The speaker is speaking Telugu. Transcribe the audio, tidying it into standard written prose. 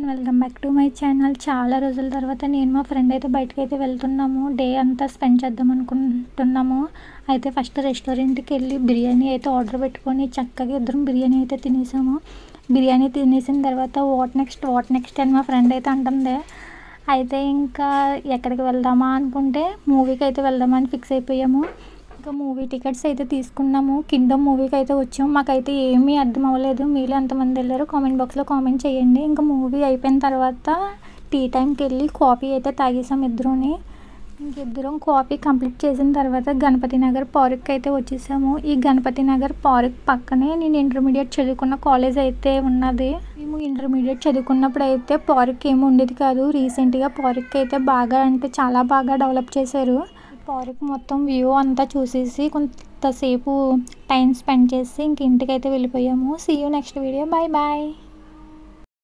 Welcome back to my channel. చాలా రోజుల తర్వాత నేను మా ఫ్రెండ్ అయితే బయటకైతే వెళ్తున్నాము. డే అంతా స్పెండ్ చేద్దాం అనుకుంటున్నాము. అయితే ఫస్ట్ రెస్టారెంట్కి వెళ్ళి బిర్యానీ అయితే ఆర్డర్ పెట్టుకొని చక్కగా ఇద్దరం బిర్యానీ అయితే తినేసాము. బిర్యానీ తినేసిన తర్వాత వాట్ నెక్స్ట్ అని మా ఫ్రెండ్ అయితే అంటుంది. అయితే ఇంకా ఎక్కడికి వెళ్దామా అనుకుంటే మూవీకి అయితే వెళ్దామని ఫిక్స్ అయిపోయాము. ఇంకా మూవీ టికెట్స్ అయితే తీసుకున్నాము. కింగ్డమ్ మూవీకి అయితే వచ్చాము. మాకైతే ఏమీ అర్థం అవ్వలేదు. మీలో ఎంతమంది వెళ్ళారో కామెంట్ బాక్స్లో కామెంట్ చేయండి. ఇంకా మూవీ అయిపోయిన తర్వాత టీ టైంకి వెళ్ళి కాఫీ అయితే తాగేసాం ఇద్దరుని. ఇంకిద్దరం కాఫీ కంప్లీట్ చేసిన తర్వాత గణపతి నగర్ పార్క్కి అయితే వచ్చేసాము. ఈ గణపతి నగర్ పార్క్ పక్కనే నేను ఇంటర్మీడియట్ చదువుకున్న కాలేజ్ అయితే ఉన్నది. మేము ఇంటర్మీడియట్ చదువుకున్నప్పుడు అయితే పార్క్ ఏమి ఉండేది కాదు. రీసెంట్గా పార్క్ అయితే బాగా అంటే చాలా బాగా డెవలప్ చేశారు. పార్క్ మొత్తం వ్యూ అంతా చూసేసి కొంతసేపు టైం స్పెండ్ చేసి ఇంక ఇంటికైతే వెళ్ళిపోయాము. See you next video. Bye bye.